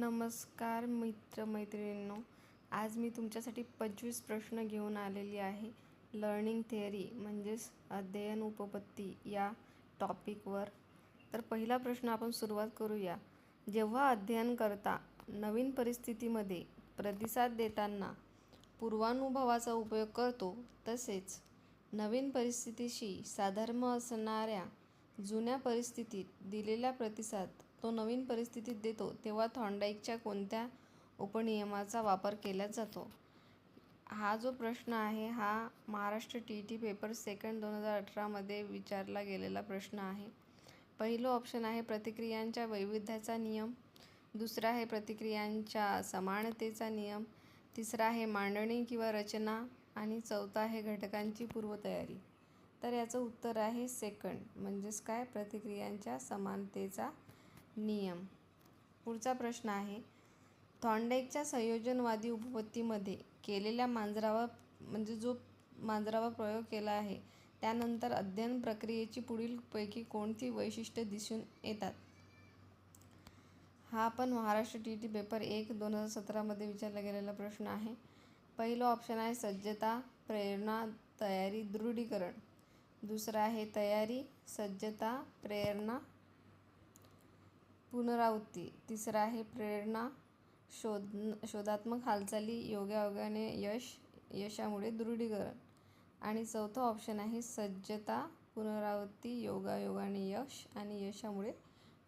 नमस्कार मित्रमैत्रिणींनो, आज मी तुमच्यासाठी 25 प्रश्न घेऊन आलेली आहे. लर्निंग थिअरी म्हणजेच अध्ययन उपपत्ती या टॉपिकवर. तर पहिला प्रश्न आपण सुरुवात करूया. जेव्हा अध्ययन करता नवीन परिस्थितीमध्ये प्रतिसाद देताना पूर्वानुभवाचा उपयोग करतो, तसेच नवीन परिस्थितीशी साधर्म्य असणाऱ्या जुन्या परिस्थितीत दिलेला प्रतिसाद तो नवीन परिस्थितीत देतो, तेव्हा थॉर्नडाईकच्या कोणत्या उपनियमाचा वापर केला जातो? हा जो प्रश्न आहे हा महाराष्ट्र TET पेपर सेकंड 2018 विचारला गेलेला प्रश्न आहे. पहिलं ऑप्शन आहे प्रतिक्रियांच्या वैविध्याचा नियम, दुसरा आहे प्रतिक्रियांच्या समानतेचा नियम, तिसरा आहे मांडणी किंवा रचना आणि चौथा आहे घटकांची पूर्वतयारी. तर याचं उत्तर आहे सेकंड, म्हणजेच काय, प्रतिक्रियांच्या समानतेचा नियम. पुढचा प्रश्न आहे थॉर्नडाईकच्या संयोजनवादी उपपत्तीमध्ये केलेल्या मांजरावर प्रयोग केला आहे त्यानंतर अध्ययन प्रक्रियेची पुढील पैकी कोणती वैशिष्ट्ये दिसून येतात? हा पण महाराष्ट्र TET पेपर 1 2017 विचारला गेलेला प्रश्न आहे. पहिलं ऑप्शन आहे सज्जता, प्रेरणा, तयारी, दृढीकरण. दुसरा आहे तयारी, सज्जता, प्रेरणा, पुनरावृत्ती. तिसरा आहे प्रेरणा, शोधात्मक हालचाली, योगायोगाने यशामुळे दृढीकरण. आणि चौथा ऑप्शन आहे सज्जता, पुनरावृत्ती, योगायोगाने यश आणि यशामुळे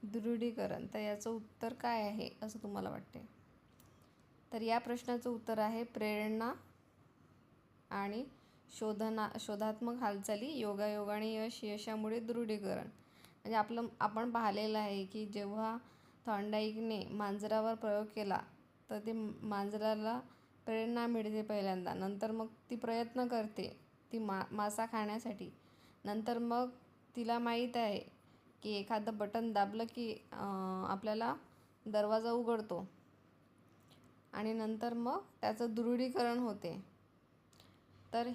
दृढीकरण. तर याचं उत्तर काय आहे असं तुम्हाला वाटते? तर या प्रश्नाचं उत्तर आहे प्रेरणा आणि शोधात्मक हालचाली, योगायोगाने यशामुळे दृढीकरण. म्हणजे आपण पाहिलेलं आहे की जेव्हा थॉर्नडाईकने मांजरावर प्रयोग केला तर ते मांजराला प्रेरणा मिळते पहिल्यांदा, नंतर मग ती प्रयत्न करते ती मासा खाण्यासाठी. नंतर मग तिला माहीत आहे की एखादं बटन दाबलं की आपल्याला दरवाजा उघडतो आणि नंतर मग त्याचं दृढीकरण होते. तर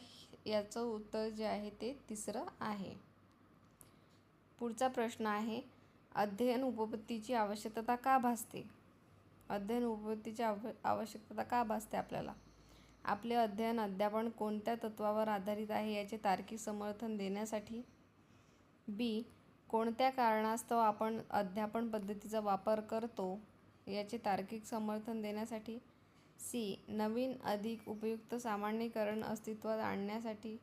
याचं उत्तर जे आहे ते तिसरं आहे. पुढचा प्रश्न आहे अध्ययन उपपत्तीची आवश्यकता का भासते? अध्ययन उपपत्तीची आवश्यकता का भासते आपल्याला? आपले अध्ययन अध्यापन कोणत्या तत्वावर आधारित आहे याचे तार्किक समर्थन देण्यासाठी. बी. कोणत्या कारणास्तव आपण अध्यापन पद्धतीचा वापर करतो याचे तार्किक समर्थन देण्यासाठी. सी. नवीन अधिक उपयुक्त सामान्यीकरण अस्तित्वात आणण्यासाठी.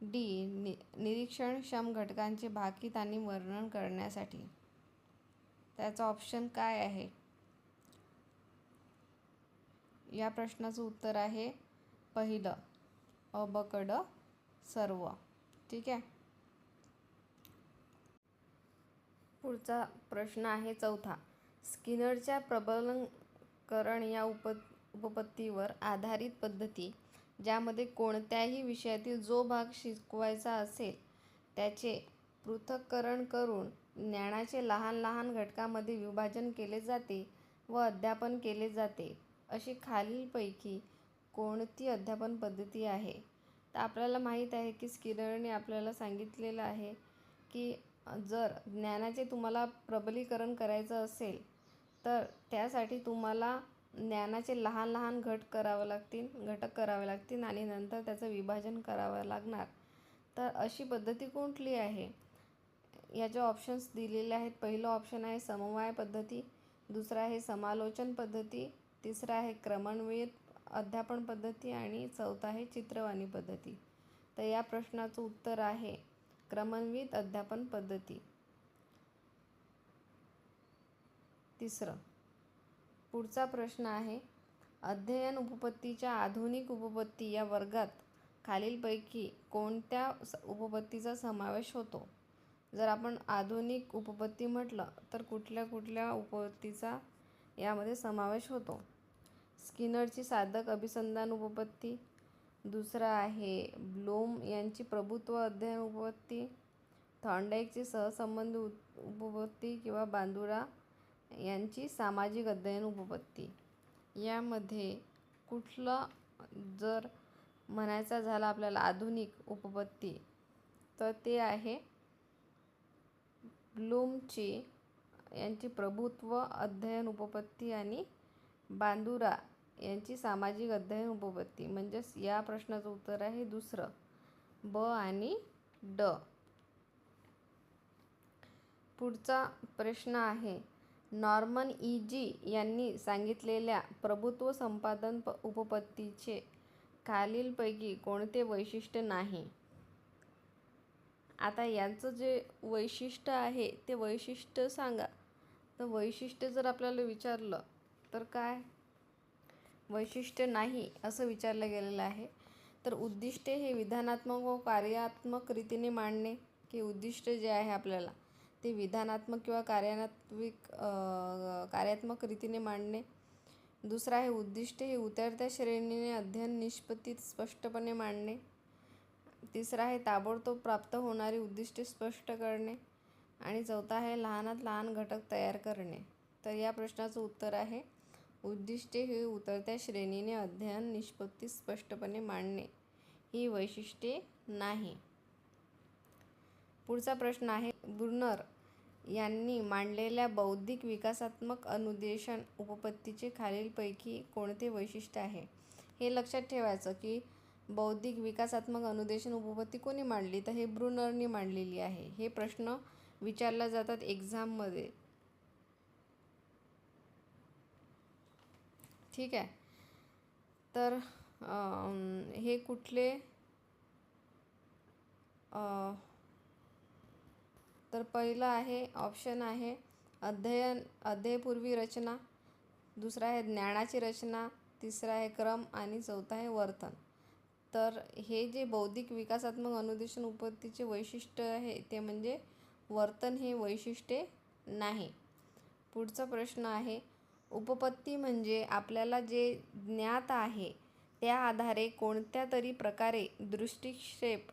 डी. निरीक्षणक्षम घटकांचे भाकीत आणि वर्णन करण्यासाठी. त्याचा ऑप्शन काय आहे? या प्रश्नाचं उत्तर आहे पहिलं, अ ब क ड सर्व. ठीक आहे. पुढचा प्रश्न आहे चौथा. स्किनरच्या प्रबलनकरण या उपपत्तीवर आधारित पद्धती ज्यामध्ये कोणत्याही विषयातील जो भाग शिकवायचा असेल त्याचे पृथक्करण करून ज्ञानाचे लहान लहान घटकांमध्ये विभाजन केले जाते व अध्यापन केले जाते, अशी खालीलपैकी कोणती अध्यापन पद्धती आहे? तर आपल्याला माहीत आहे की स्किनरने आपल्याला सांगितलेलं आहे की जर ज्ञानाचे तुम्हाला प्रबलीकरण करायचं असेल तर त्यासाठी तुम्हाला ज्ञानाचे लहान लहान घटक करावे लागतील आणि नंतर त्याचं विभाजन करावं लागणार. तर अशी पद्धती कुठली आहे? याचे ऑप्शन्स दिलेले आहेत. पहिलं ऑप्शन आहे समवाय पद्धती, दुसरा आहे समालोचन पद्धती, तिसरा आहे क्रमान्वित अध्यापन पद्धती आणि चौथा आहे चित्रवाणी पद्धती. तर या प्रश्नाचं उत्तर आहे क्रमान्वित अध्यापन पद्धती. तिसरं. पुढचा प्रश्न आहे अध्ययन उपपत्तीच्या आधुनिक उपपत्ती या वर्गात खालीलपैकी कोणत्या उपपत्तीचा समावेश होतो? जर आपण आधुनिक उपपत्ती म्हटलं तर कुठल्या कुठल्या उपपत्तीचा यामध्ये समावेश होतो? स्किनरची साधक अभिसंधान उपपत्ती, दुसरा आहे ब्लूम यांची प्रभुत्व अध्ययन उपपत्ती, थॉर्नडाईकची सहसंबंध उपपत्ती किंवा बांदुरा यांची सामाजिक अध्ययन उपपत्ती. यामध्ये कुठलं जर म्हणायचं झालं आपल्याला आधुनिक उपपत्ती तर ते आहे ब्लूमची यांची प्रभुत्व अध्ययन उपपत्ती आणि बांदुरा यांची सामाजिक अध्ययन उपपत्ती. म्हणजेच या प्रश्नाचं उत्तर आहे दुसरं, ब आणि ड. पुढचा प्रश्न आहे, नॉर्मन इजी यांनी सांगितलेल्या प्रभुत्व संपादन उपपत्तीचे खालीलपैकी कोणते वैशिष्ट्य नाही? आता यांचं जे वैशिष्ट्य आहे ते वैशिष्ट्य सांगा. तर वैशिष्ट्य जर आपल्याला विचारलं तर काय वैशिष्ट्य नाही असं विचारलं गेलेलं आहे. तर उद्दिष्टे हे विधानात्मक व कार्यात्मक रीतीने मांडणे, की उद्दिष्ट जे आहे आपल्याला ते विधानात्मक किंवा कार्यात्मक रीतीने मांडणे. दुसरं आहे उद्दिष्टे हे उतरत्या श्रेणीने अध्ययन निष्पत्तीत स्पष्टपणे मांडणे. तिसरं आहे ताबडतोब प्राप्त होणारी उद्दिष्टे स्पष्ट करणे. आणि चौथा आहे लहानात लहान घटक तयार करणे. तर या प्रश्नाचं उत्तर आहे उद्दिष्टे हे उतरत्या श्रेणीने अध्ययन निष्पत्तीत स्पष्टपणे मांडणे ही वैशिष्ट्ये नाही. पुढचा प्रश्न आहे, ब्रुनर यांनी मांडलेल्या बौद्धिक विकासात्मक अनुदेशन उपपत्तीचे खालीलपैकी कोणते वैशिष्ट्य आहे? हे लक्षात ठेवायचं की बौद्धिक विकासात्मक अनुदेशन उपपत्ती कोणी मांडली? तर हे ब्रुनरनी मांडलेली आहे. हे प्रश्न विचारले जातात एक्झाममध्ये. ठीक आहे. तर हे कुठले? तर पहिलं आहे ऑप्शन आहे अध्ययपूर्वी रचना. दुसरा आहे ज्ञानाची रचना. तिसरा आहे क्रम आणि चौथा आहे वर्तन. तर हे जे बौद्धिक विकासात्मक अनुदेशन उपपत्तीचे वैशिष्ट्य आहे ते म्हणजे वर्तन हे वैशिष्ट्ये नाही. पुढचा प्रश्न आहे, उपपत्ती म्हणजे आपल्याला जे ज्ञात आहे त्या आधारे कोणत्या तरी प्रकारे दृष्टिक्षेप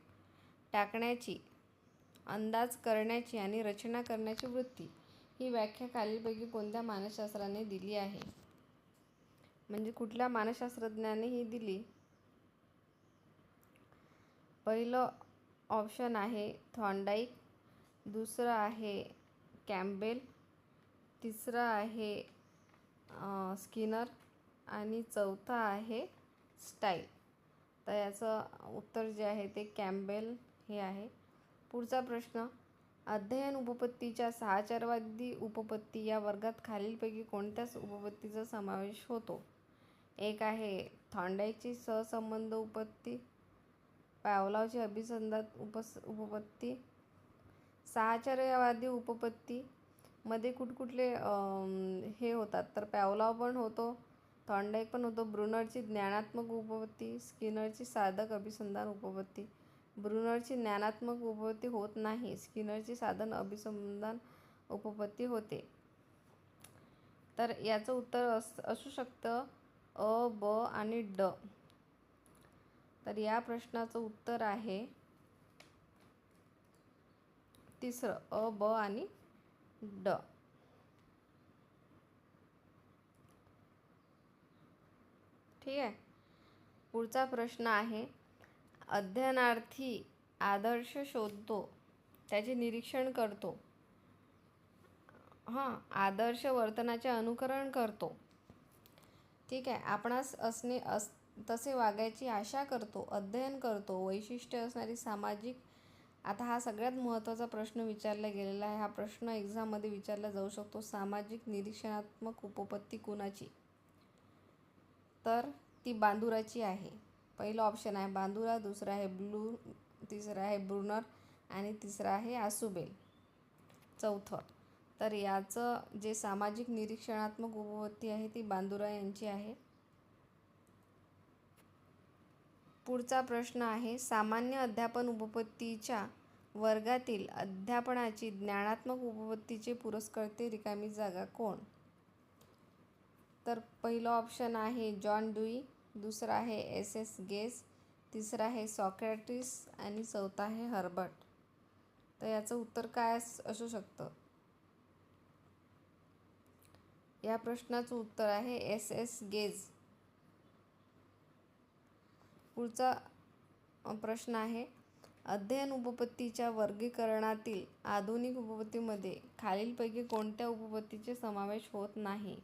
टाकण्याची, अंदाज करण्याची आणि रचना करण्याची वृत्ती. ही व्याख्या खालीलपैकी कोणत्या मानसशास्त्राने दिली आहे? म्हणजे कुठल्या मानसशास्त्रज्ञाने ही दिली? पहिलं ऑप्शन आहे थॉर्नडाईक. दुसरं आहे कॅम्पबेल. तिसरं आहे स्किनर आणि चौथा आहे स्टाईल. तर याचं उत्तर जे आहे ते कॅम्पबेल हे आहे. पुढचा प्रश्न, अध्ययन उपपत्तीच्या साहचर्यवादी उपपत्ती या वर्गात खालीलपैकी कोणत्याच उपपत्तीचा समावेश होतो? एक आहे थॉर्नडाईकची सहसंबंध उपपत्ती, पॅवलॉवची अभिसंधान उपपत्ती. साहचर्यवादी उपपत्ती मध्ये कुठकुठले हे होतात? तर पॅवलॉव पण होतो, थॉर्नडाईक पण होतो. ब्रुनरची ज्ञानात्मक उपपत्ती, स्किनरची साधक अभिसंधान उपपत्ती. ब्रुनरची ज्ञानात्मक उपपत्ती होत नाही, स्किनरची साधन अभिसंधान उपपत्ती होते. तर याचं उत्तर असू शकतं अ, ब आणि ड. तर या प्रश्नाचं उत्तर आहे तिसरं, अ, ब आणि ड. ठीक आहे. पुढचा प्रश्न आहे, अध्ययनार्थी आदर्श शोधतो, त्याचे निरीक्षण करतो, आदर्श वर्तनाचे अनुकरण करतो. ठीक आहे. आपणास तसे वागायची आशा करतो, अध्ययन करतो, वैशिष्ट्य असणारी सामाजिक. आता हा सगळ्यात महत्त्वाचा प्रश्न विचारला गेलेला आहे. हा प्रश्न एक्झाममध्ये विचारला जाऊ शकतो. सामाजिक निरीक्षणात्मक उपपत्ती कुणाची? तर ती बांदुराची आहे. पहिलं ऑप्शन आहे बांदुरा, दुसरा आहे तिसरा आहे ब्रुनर आणि तिसरा आहे आसुबेल. चौथं, तर याचं जे सामाजिक निरीक्षणात्मक उपपत्ती आहे ती बांदुरा यांची आहे. पुढचा प्रश्न आहे, सामान्य अध्यापन उपपत्तीच्या वर्गातील अध्यापनाची ज्ञानात्मक उपपत्तीचे पुरस्कर्ते रिकामी जागा कोण? तर पहिलं ऑप्शन आहे जॉन ड्यूई, दुसरा आहे एस गेज, तिसरा आहे सॉक्रेटिस आणि चौथा आहे हर्बर्ट. तर याचं उत्तर काय असू शकतं? या प्रश्नाचं उत्तर आहे एस गेज. पुढचा प्रश्न आहे, अध्ययन उपपत्तीच्या वर्गीकरणातील आधुनिक उपपत्तीमध्ये खालीलपैकी कोणत्या उपपत्तीचे समावेश होत नाही?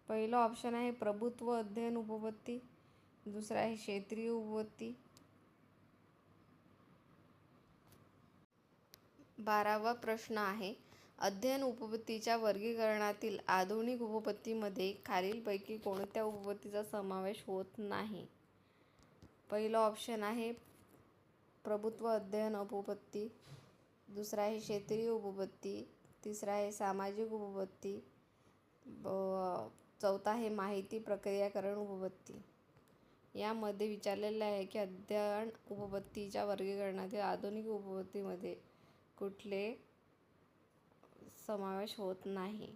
पहिलं ऑप्शन आहे प्रभुत्व अध्ययन उपपत्ती, दुसरं आहे क्षेत्रीय उपपत्ती. 12वा प्रश्न आहे अध्ययन उपपत्तीच्या वर्गीकरणातील आधुनिक उपपत्तीमध्ये खालीलपैकी कोणत्या उपपत्तीचा समावेश होत नाही? पहिलं ऑप्शन आहे प्रभुत्व अध्ययन उपपत्ती, दुसरा आहे क्षेत्रीय उपपत्ती, तिसरा आहे सामाजिक उपपत्ती, चौथा आहे माहिती प्रक्रियाकरण उपपत्ती. यामध्ये विचारलेलं आहे की अध्ययन उपपत्तीच्या वर्गीकरणातील आधुनिक उपपत्तीमध्ये कुठले समावेश होत नाही?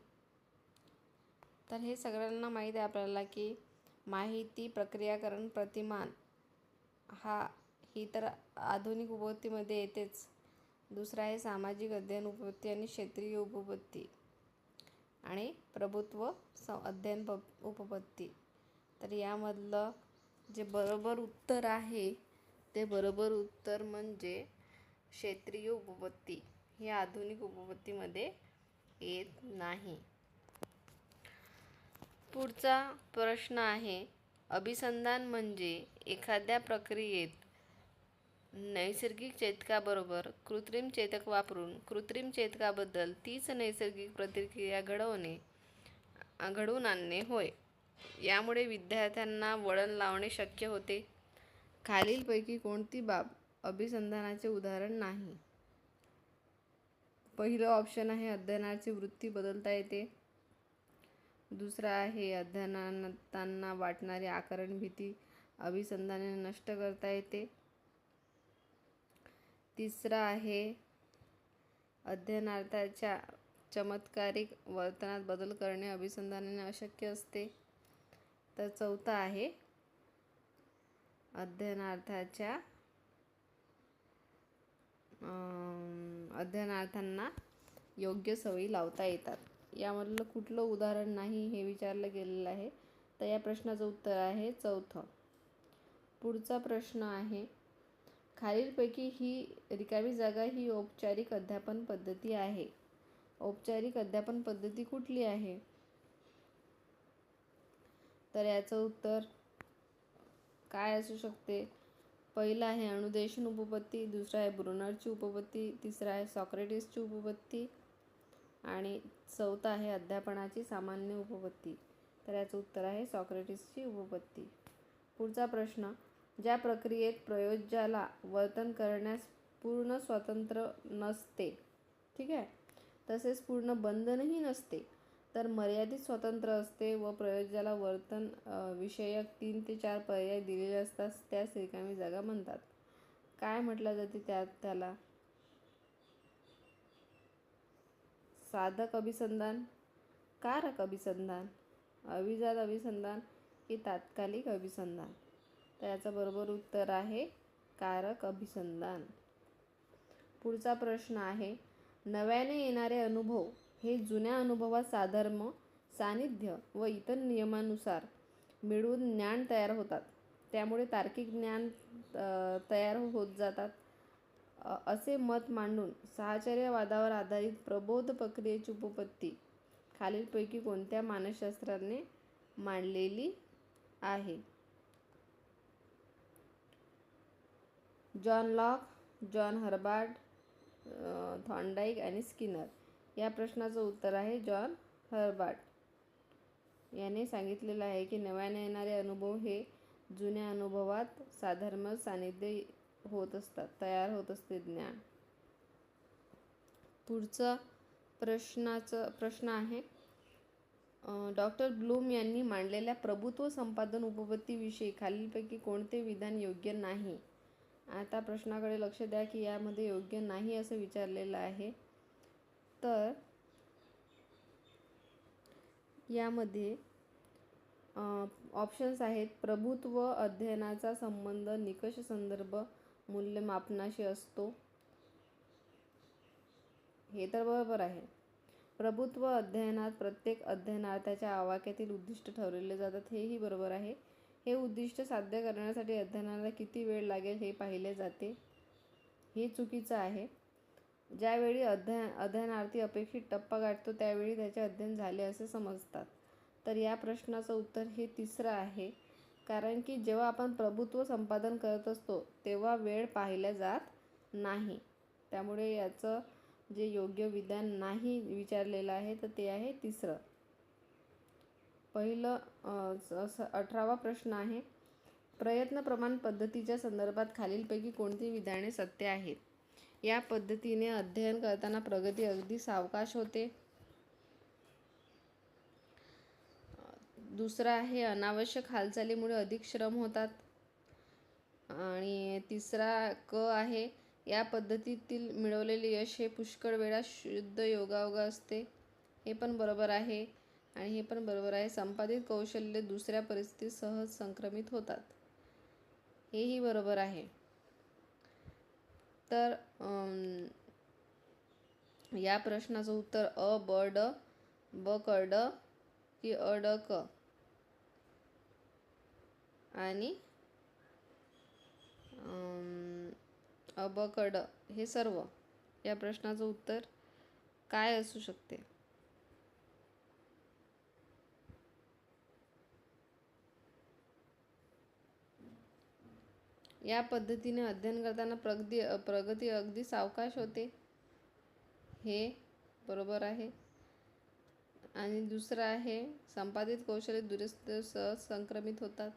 तर हे सगळ्यांना माहीत आहे आपल्याला की माहिती प्रक्रियाकरण प्रतिमान ही तर आधुनिक उपपत्तीमध्ये येतेच. दुसरा आहे सामाजिक अध्ययन उपपत्ती आणि क्षेत्रीय उपपत्ती आणि प्रभुत्व अध्ययन उपपत्ती. तर यामधलं जे बरोबर उत्तर आहे ते बरोबर उत्तर म्हणजे क्षेत्रीय उपपत्ती ही आधुनिक उपपत्तीमध्ये येत नाही. पुढचा प्रश्न आहे अभिसंधान म्हणजे एखाद्या प्रक्रियेत नैसर्गिक चेतकाबरोबर कृत्रिम चेतक वापरून कृत्रिम चेतकाबद्दल तीच नैसर्गिक प्रतिक्रिया घडवून आणणे होय. यामुळे विद्यार्थ्यांना वळण लावणे शक्य होते. खालीलपैकी कोणती बाब अभिसंधानाचे उदाहरण नाही? पहिलं ऑप्शन आहे अध्ययनाची वृत्ती बदलता येते, दुसरा आहे अध्ययनांना वाटणारी आकरण भीती अभिसंधानाने नष्ट करता येते, तिसरा आहे अध्ययनार्थाच्या चमत्कारिक वर्तनात बदल करणे अभिसंधानाने अशक्य असते, तर चौथा आहे अध्ययनार्थांना योग्य सवयी लावता येतात. यामधलं कुठलं उदाहरण नाही हे विचारलं गेलेलं आहे. तर या प्रश्नाचं उत्तर आहे चौथं. पुढचा प्रश्न आहे खालीलपैकी ही रिकामी जागा ही औपचारिक अध्यापन पद्धती आहे. औपचारिक अध्यापन पद्धती कुठली आहे? तर याचं उत्तर काय असू शकते? पहिलं आहे अनुदेशन उपपत्ती, दुसरा आहे ब्रुनरची उपपत्ती, तिसरा आहे सॉक्रेटिसची उपपत्ती आणि चौथा आहे अध्यापनाची सामान्य उपपत्ती. तर याचं उत्तर आहे सॉक्रेटिसची उपपत्ती. पुढचा प्रश्न ज्या प्रक्रियेत प्रयोज्याला वर्तन करण्यास पूर्ण स्वातंत्र्य नसते, ठीक आहे, तसेच पूर्ण बंधनही नसते, तर मर्यादित स्वातंत्र्य असते व प्रयोज्याला वर्तन विषयक 3 ते 4 पर्याय दिलेले असतात, त्यास रिकामी जागा म्हणतात. काय म्हटलं जाते त्याला? साधक अभिसंधान, कारक अभिसंधान, अभिजात अभिसंधान की तात्कालिक अभिसंधान? तर याचं बरोबर उत्तर आहे कारक अभिसंधान. पुढचा प्रश्न आहे नव्याने येणारे अनुभव हे जुन्या अनुभवात साधर्म, सान्निध्य व इतर नियमानुसार मिळून ज्ञान तयार होतात. त्यामुळे तार्किक ज्ञान तयार होत जातात, असे मत मांडून साहचर्यवादावर आधारित प्रबोध प्रक्रियेची उपपत्ती खालीलपैकी कोणत्या मानसशास्त्राने मांडलेली आहे? जॉन लॉक, जॉन हर्बार्ट, थॉर्नडाईक आणि स्किनर. या प्रश्नाचं उत्तर आहे जॉन हर्बार्ट. याने सांगितलेलं आहे की नव्याने येणारे अनुभव हे जुन्या अनुभवात साधर्म, सान्निध्य तयार होत असते ज्ञान. पुढचा प्रश्न आहे डॉक्टर ब्लूम यांनी मांडलेल्या प्रभुत्व संपादन उपपत्तीविषयी खालीलपैकी कोणते विधान योग्य नाही? आता प्रश्नाकडे लक्ष द्या की यामध्ये योग्य नाही असं विचारलेलं आहे. तर यामध्ये ऑप्शन्स आहेत प्रभुत्व अध्ययनाचा संबंध निकष संदर्भ मूल्यमापनाशी असतो, हे तर बरोबर आहे. प्रभुत्व अध्ययनात प्रत्येक अध्ययनार्थाच्या आवाक्यातील उद्दिष्ट ठरवले जातात, हेही बरोबर आहे. हे उद्दिष्ट साध्य करण्यासाठी अध्ययनाला किती वेळ लागेल हे पाहिले जाते. हे चुकीचं आहे. ज्यावेळी अध्ययनार्थी अपेक्षित टप्पा गाठतो त्यावेळी त्याचे अध्ययन झाले असे समजतात. तर या प्रश्नाचं उत्तर हे तिसरं आहे. कारण की जेव्हा आपण प्रभुत्व संपादन करत असतो तेव्हा वेळ पाहिल्या जात नाही. त्यामुळे याचं जे योग्य विधान नाही विचारलेलं आहे तर ते आहे तिसरं. पहिलं 18वा प्रश्न आहे. प्रयत्न प्रमाण पद्धतीच्या संदर्भात खालीलपैकी कोणती विधाने सत्य आहेत? या पद्धतीने अध्ययन करताना प्रगती अगदी सावकाश होते. दुसरा आहे अनावश्यक हालचालीमुळे अधिक श्रम होतात. आणि तिसरा क आहे या पद्धतीतील मिळवलेले यश हे पुष्कळ वेळा शुद्ध योगायोग असते. हे पण बरोबर आहे. आणि हे पण बरोबर आहे. संपादित कौशल्य दुसऱ्या परिस्थितीत सहज संक्रमित होतात. हेही बरोबर आहे. तर या प्रश्नाचं उत्तर अ ब ड ब क ड की अ ड क आणि अ ब क ड हे सर्व. या प्रश्नाचं उत्तर काय असू शकते? या पद्धतीने अध्ययन करताना प्रगती अगदी सावकाश होते. हे बरोबर आहे. आणि दुसरं आहे संपादित कौशल्य दुरुस्त सहज संक्रमित होतात.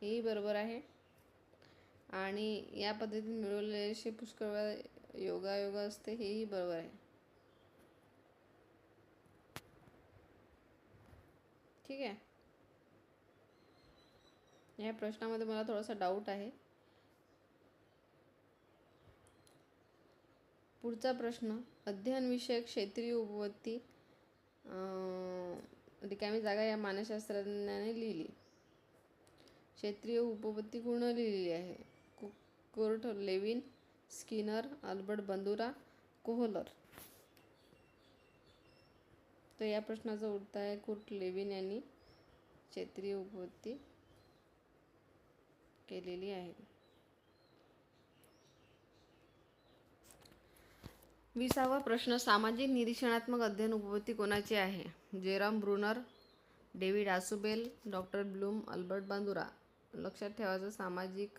हेही बरोबर आहे. आणि या पद्धतीने मिळवलेले यश पुष्कळ वेळा योगायोग असते. हेही बरोबर आहे. ठीक आहे. या प्रश्नामध्ये मला थोडासा डाऊट आहे. पुढचा प्रश्न अध्ययनविषयक क्षेत्रीय उपपत्ती रिकामी जागा या मानसशास्त्रज्ञाने लिहिली. क्षेत्रीय उपपत्ती पूर्ण लिहिलेली आहे. Kurt Lewin, Skinner, Albert Bandura, Kohler. तर या प्रश्नाचं उत्तर आहे कुर्ट लेविन यांनी क्षेत्रीय उपपत्ती केलेली आहे. 20वा प्रश्न सामाजिक निरीक्षणात्मक अध्ययन उपपत्ती कोणाची आहे? Jerome Bruner, David Ausubel, doctor Bloom, Albert Bandura. लक्षात ठेवायचं सामाजिक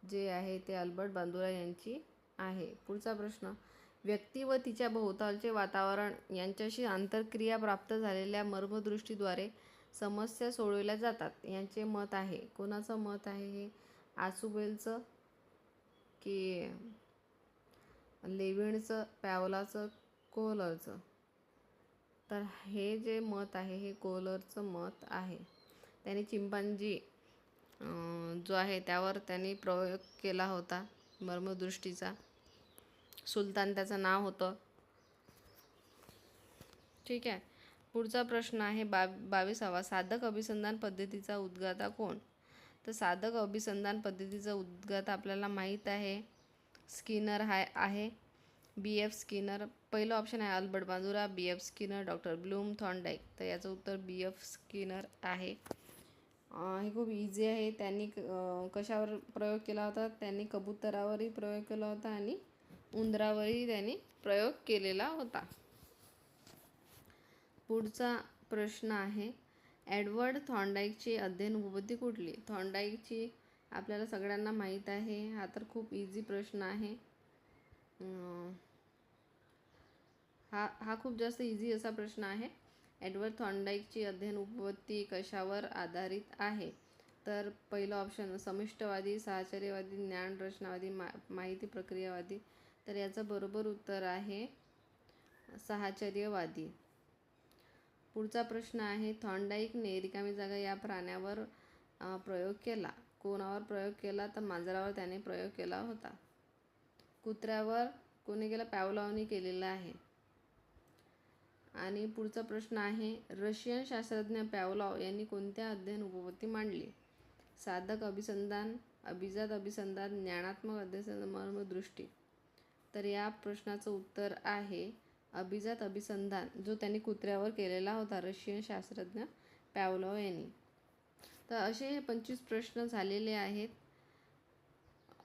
जे आहे ते अल्बर्ट बांदुरा यांची आहे. पुढचा प्रश्न व्यक्ती व तिच्या भोवतालचे वातावरण यांच्याशी आंतरक्रिया प्राप्त झालेल्या मर्मदृष्टीद्वारे समस्या सोडवल्या जातात यांचे मत आहे. कोणाचं मत आहे हे? आसुबेलचं की लेविनचं, पॅवलाचं, कोहलरचं? तर हे जे मत आहे हे कोहलरचं मत आहे. त्यांनी चिंपांजी जो आहे त्यावर त्यांनी प्रयोग केला होता मर्मदृष्टीचा. सुलतान त्याचं नाव होतं. ठीक आहे. पुढचा प्रश्न आहे 22वा साधक अभिसंधान पद्धतीचा उद्गाता कोण? तर साधक अभिसंधान पद्धतीचा उद्गाता आपल्याला माहीत आहे स्किनर आहे. B.F. स्किनर. पहिलं ऑप्शन आहे Albert Bandura, B.F. Skinner, doctor Bloom, Thorndike. तर याचं उत्तर B.F. स्किनर आहे. हे खूप इझी आहे. त्यांनी कशावर प्रयोग केला होता? त्यांनी कबुतरावरही प्रयोग केला होता आणि उंदरावरही त्यांनी प्रयोग केलेला होता. पुढचा प्रश्न आहे एडवर्ड थॉर्नडाईकची अध्ययन उपपत्ती कुठली? थॉर्नडाईकची आपल्याला सगळ्यांना माहीत आहे. हा तर खूप इझी प्रश्न आहे. हा खूप जास्त इझी असा प्रश्न आहे. एडवर्ड थॉर्नडाईकची अध्ययन उपपत्ती कशावर आधारित आहे? तर पहिलं ऑप्शन समिष्टवादी, साहचर्यवादी, ज्ञान रचनावादी, माहिती प्रक्रियावादी. तर याचं बरोबर उत्तर आहे साहचर्यवादी. पुढचा प्रश्न आहे थॉर्नडाईकने रिकामी जागा या प्राण्यावर प्रयोग केला. कोणावर प्रयोग केला? तर मांजरावर त्याने प्रयोग केला होता. कुत्र्यावर कोणी केला? पॅवलॉवनी केलेला आहे. आणि पुढचा प्रश्न आहे रशियन शास्त्रज्ञ पॅवलॉव यांनी कोणत्या अध्ययन उपपत्ती मांडली? साधक अभिसंधान, अभिजात अभिसंधान, ज्ञानात्मक अध्ययन, मर्मदृष्टी. तर या प्रश्नाचं उत्तर आहे अभिजात अभिसंधान, जो त्यांनी कुत्र्यावर केलेला होता रशियन शास्त्रज्ञ पॅवलॉव यांनी. तर असे हे 25 प्रश्न झालेले आहेत.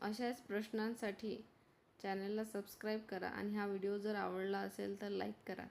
अशाच प्रश्नांसाठी चॅनलला सबस्क्राईब करा आणि हा व्हिडिओ जर आवडला असेल तर लाईक करा.